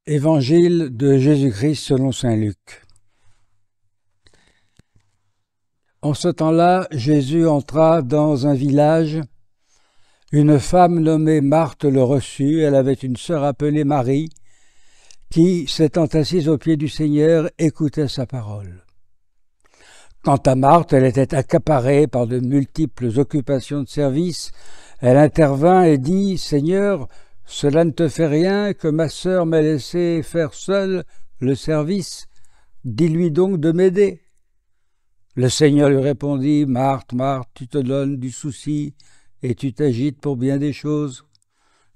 Évangile de Jésus-Christ selon saint Luc. En ce temps-là, Jésus entra dans un village. Une femme nommée Marthe le reçut. Elle avait une sœur appelée Marie, qui, s'étant assise aux pieds du Seigneur, écoutait sa parole. Quant à Marthe, elle était accaparée par de multiples occupations de service. Elle intervint et dit « Seigneur, cela ne te fait rien que ma sœur m'ait laissé faire seule le service. Dis-lui donc de m'aider. » Le Seigneur lui répondit « Marthe, Marthe, tu te donnes du souci et tu t'agites pour bien des choses.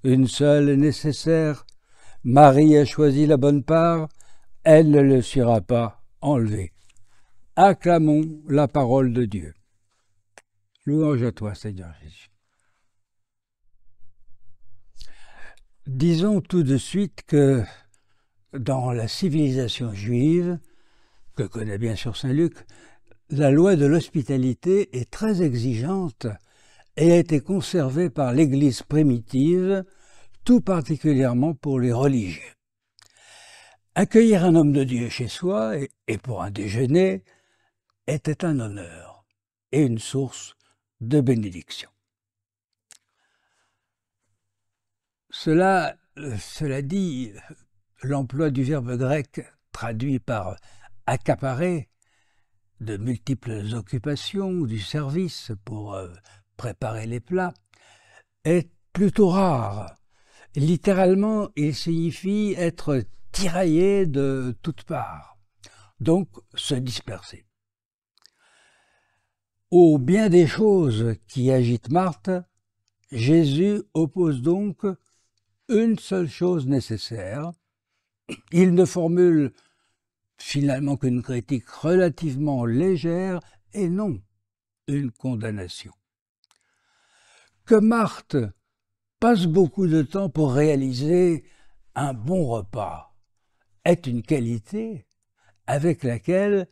Une seule est nécessaire. Marie a choisi la bonne part, elle ne le sera pas enlevée. » Acclamons la parole de Dieu. Louange à toi, Seigneur Jésus. Disons tout de suite que dans la civilisation juive, que connaît bien sûr saint Luc, la loi de l'hospitalité est très exigeante et a été conservée par l'Église primitive, tout particulièrement pour les religieux. Accueillir un homme de Dieu chez soi, et pour un déjeuner, était un honneur et une source de bénédiction. Cela dit, l'emploi du verbe grec traduit par accaparer de multiples occupations du service pour préparer les plats est plutôt rare. Littéralement, il signifie être tiraillé de toutes parts, donc se disperser. Au bien des choses qui agitent Marthe, Jésus oppose donc une seule chose nécessaire. Il ne formule finalement qu'une critique relativement légère et non une condamnation. Que Marthe passe beaucoup de temps pour réaliser un bon repas est une qualité avec laquelle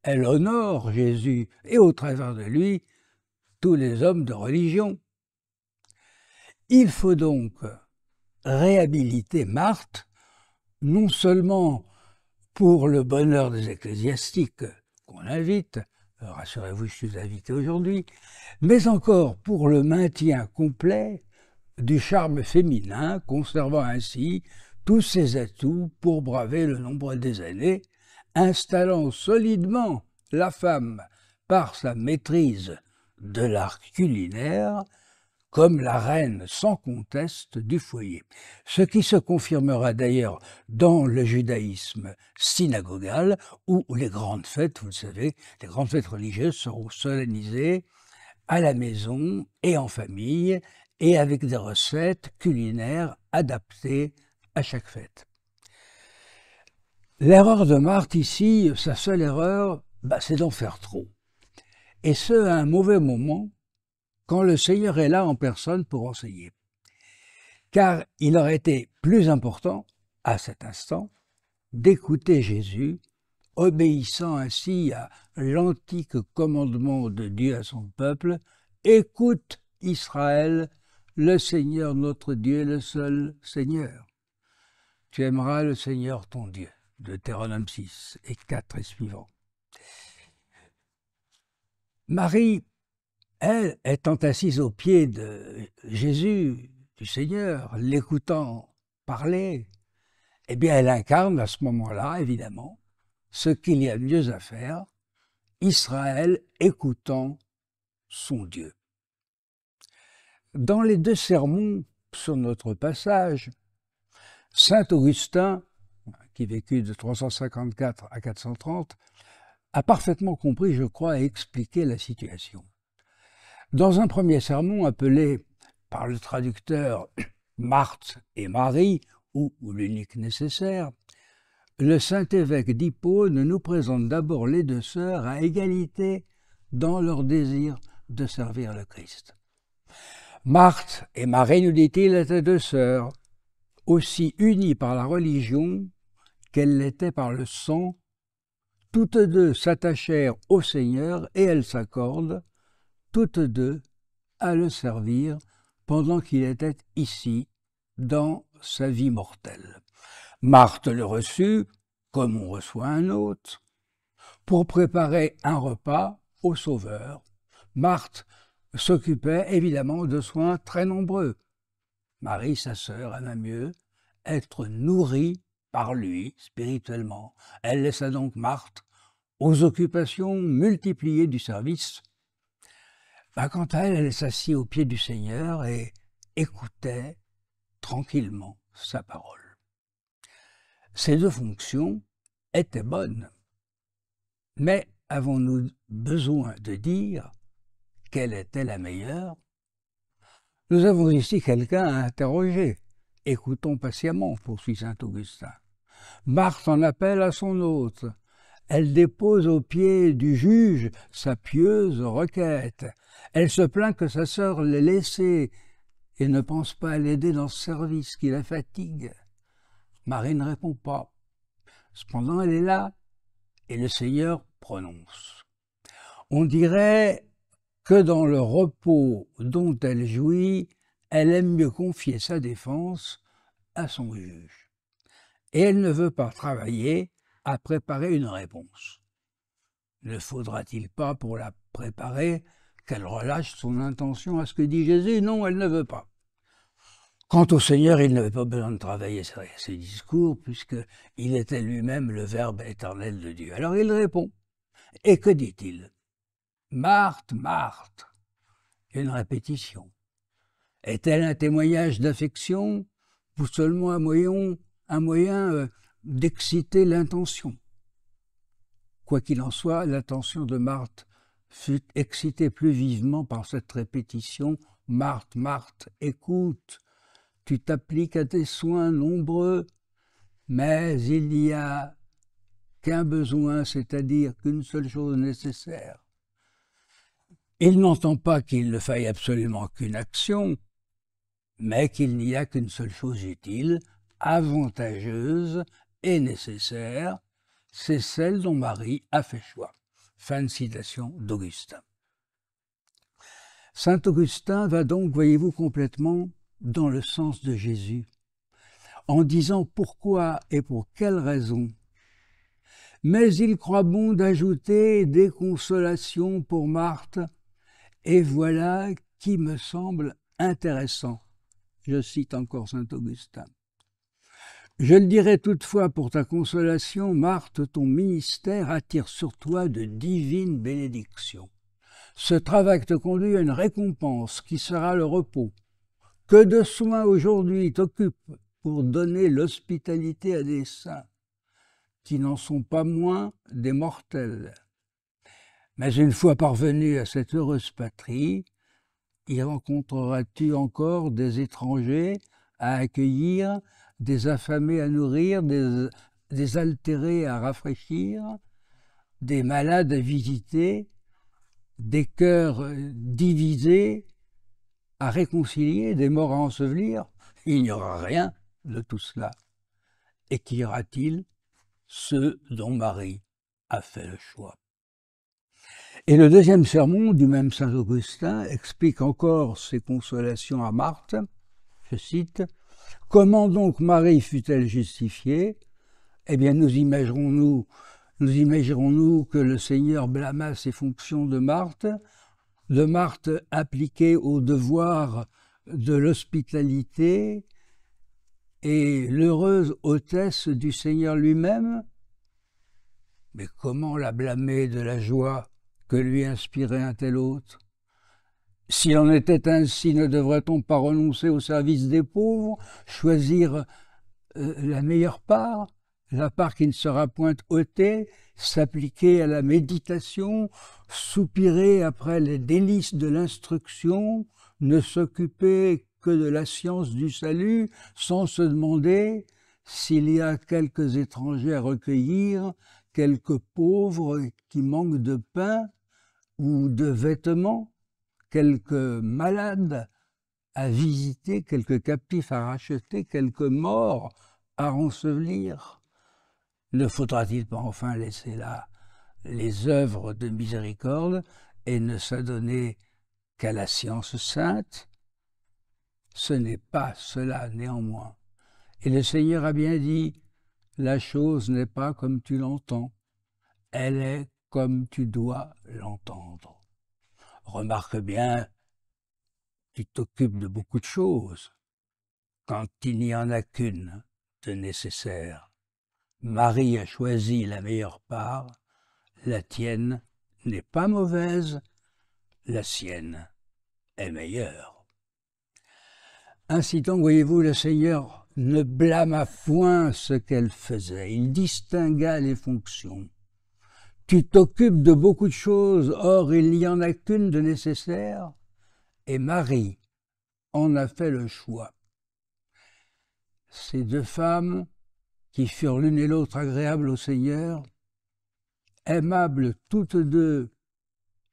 elle honore Jésus et au travers de lui tous les hommes de religion. Il faut donc réhabiliter Marthe non seulement pour le bonheur des ecclésiastiques qu'on invite, rassurez-vous, je suis invité aujourd'hui, mais encore pour le maintien complet du charme féminin, conservant ainsi tous ses atouts pour braver le nombre des années, installant solidement la femme par sa maîtrise de l'art culinaire comme la reine sans conteste du foyer, ce qui se confirmera d'ailleurs dans le judaïsme synagogal, où les grandes fêtes, vous le savez, les grandes fêtes religieuses seront solennisées à la maison et en famille, et avec des recettes culinaires adaptées à chaque fête. L'erreur de Marthe ici, sa seule erreur, c'est d'en faire trop. Et ce, à un mauvais moment, quand le Seigneur est là en personne pour enseigner. Car il aurait été plus important, à cet instant, d'écouter Jésus, obéissant ainsi à l'antique commandement de Dieu à son peuple, « Écoute Israël, le Seigneur notre Dieu est le seul Seigneur. Tu aimeras le Seigneur ton Dieu. » Deutéronome 6 et 4 et suivants. Marie, elle, étant assise aux pieds de Jésus, du Seigneur, l'écoutant parler, eh bien, elle incarne à ce moment-là, évidemment, ce qu'il y a de mieux à faire, Israël écoutant son Dieu. Dans les deux sermons sur notre passage, saint Augustin, qui vécut de 354 à 430, a parfaitement compris, je crois, et expliqué la situation. Dans un premier sermon appelé par le traducteur Marthe et Marie, ou l'unique nécessaire, le saint évêque d'Hippone nous présente d'abord les deux sœurs à égalité dans leur désir de servir le Christ. Marthe et Marie, nous dit-il, étaient deux sœurs, aussi unies par la religion qu'elles l'étaient par le sang. Toutes deux s'attachèrent au Seigneur et elles s'accordent, toutes deux, à le servir pendant qu'il était ici, dans sa vie mortelle. Marthe le reçut, comme on reçoit un hôte, pour préparer un repas au Sauveur. Marthe s'occupait évidemment de soins très nombreux. Marie, sa sœur, aima mieux être nourrie par lui spirituellement. Elle laissa donc Marthe aux occupations multipliées du service. Quant à elle, elle s'assit aux pieds du Seigneur et écoutait tranquillement sa parole. Ces deux fonctions étaient bonnes, mais avons-nous besoin de dire quelle était la meilleure? Nous avons ici quelqu'un à interroger. Écoutons patiemment, poursuit saint Augustin. Marthe en appelle à son hôte. Elle dépose aux pieds du juge sa pieuse requête. Elle se plaint que sa sœur l'ait laissée et ne pense pas à l'aider dans ce service qui la fatigue. Marie ne répond pas. Cependant, elle est là et le Seigneur prononce. On dirait que dans le repos dont elle jouit, elle aime mieux confier sa défense à son juge. Et elle ne veut pas travailler à préparer une réponse. Ne faudra-t-il pas, pour la préparer, qu'elle relâche son intention à ce que dit Jésus? Non, elle ne veut pas. Quant au Seigneur, il n'avait pas besoin de travailler ses discours, puisqu'il était lui-même le Verbe éternel de Dieu. Alors il répond. Et que dit-il? Marthe, Marthe. Une répétition. Est-elle un témoignage d'affection ou seulement un moyen d'exciter l'intention? Quoi qu'il en soit, l'attention de Marthe fut excitée plus vivement par cette répétition. Marthe, Marthe, écoute, tu t'appliques à tes soins nombreux, mais il n'y a qu'un besoin, c'est-à-dire qu'une seule chose nécessaire. Il n'entend pas qu'il ne faille absolument qu'une action, mais qu'il n'y a qu'une seule chose utile, avantageuse et nécessaire, c'est celle dont Marie a fait choix. Fin de citation d'Augustin. Saint Augustin va donc, voyez-vous, complètement dans le sens de Jésus, en disant pourquoi et pour quelle raison. Mais il croit bon d'ajouter des consolations pour Marthe, et voilà qui me semble intéressant. Je cite encore saint Augustin. Je le dirai toutefois pour ta consolation, Marthe, ton ministère attire sur toi de divines bénédictions. Ce travail te conduit à une récompense qui sera le repos. Que de soins aujourd'hui t'occupent pour donner l'hospitalité à des saints, qui n'en sont pas moins des mortels. Mais une fois parvenu à cette heureuse patrie, y rencontreras-tu encore des étrangers à accueillir, des affamés à nourrir, des altérés à rafraîchir, des malades à visiter, des cœurs divisés à réconcilier, des morts à ensevelir? Il n'y aura rien de tout cela. Et qu'y aura-t-il? Ceux dont Marie a fait le choix. Et le deuxième sermon du même saint Augustin explique encore ses consolations à Marthe. Je cite, « Comment donc Marie fut-elle justifiée? Eh bien, nous imaginons-nous que le Seigneur blâma ses fonctions de Marthe appliquée au devoir de l'hospitalité et l'heureuse hôtesse du Seigneur lui-même? Mais comment la blâmer de la joie que lui inspirait un tel hôte? S'il en était ainsi, ne devrait-on pas renoncer au service des pauvres, choisir la meilleure part, la part qui ne sera point ôtée, s'appliquer à la méditation, soupirer après les délices de l'instruction, ne s'occuper que de la science du salut, sans se demander s'il y a quelques étrangers à recueillir, quelques pauvres qui manquent de pain ou de vêtements, quelques malades à visiter, quelques captifs à racheter, quelques morts à ensevelir. Ne faudra-t-il pas enfin laisser là les œuvres de miséricorde et ne s'adonner qu'à la science sainte? Ce n'est pas cela néanmoins. Et le Seigneur a bien dit, la chose n'est pas comme tu l'entends, elle est comme tu dois l'entendre. Remarque bien, tu t'occupes de beaucoup de choses quand il n'y en a qu'une de nécessaire. Marie a choisi la meilleure part, la tienne n'est pas mauvaise, la sienne est meilleure. Ainsi donc, voyez-vous, le Seigneur ne blâma point ce qu'elle faisait, il distingua les fonctions. Tu t'occupes de beaucoup de choses, or il n'y en a qu'une de nécessaire, et Marie en a fait le choix. Ces deux femmes, qui furent l'une et l'autre agréables au Seigneur, aimables toutes deux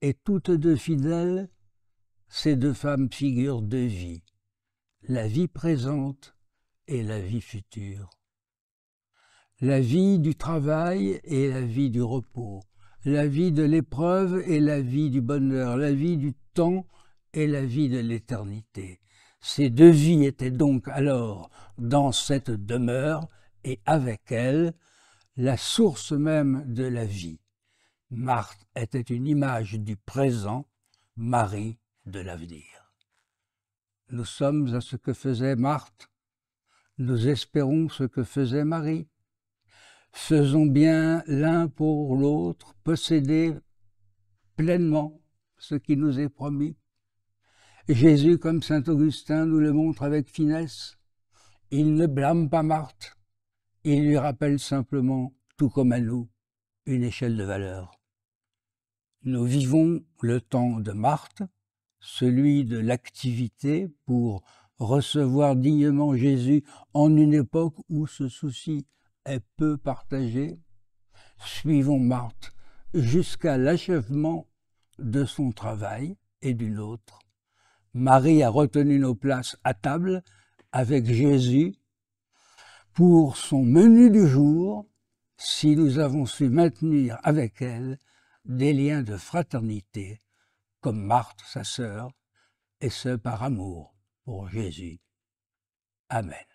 et toutes deux fidèles, ces deux femmes figurent deux vies, la vie présente et la vie future. La vie du travail et la vie du repos, la vie de l'épreuve et la vie du bonheur, la vie du temps et la vie de l'éternité. Ces deux vies étaient donc alors dans cette demeure et avec elle la source même de la vie. Marthe était une image du présent, Marie de l'avenir. Nous sommes à ce que faisait Marthe, nous espérons ce que faisait Marie. Faisons bien l'un pour l'autre, posséder pleinement ce qui nous est promis. Jésus, comme saint Augustin, nous le montre avec finesse. Il ne blâme pas Marthe, il lui rappelle simplement, tout comme à nous, une échelle de valeur. Nous vivons le temps de Marthe, celui de l'activité pour recevoir dignement Jésus en une époque où ce souci est peu partagé. Suivons Marthe jusqu'à l'achèvement de son travail et du nôtre. Marie a retenu nos places à table avec Jésus pour son menu du jour, si nous avons su maintenir avec elle des liens de fraternité, comme Marthe, sa sœur, et ce par amour pour Jésus. Amen.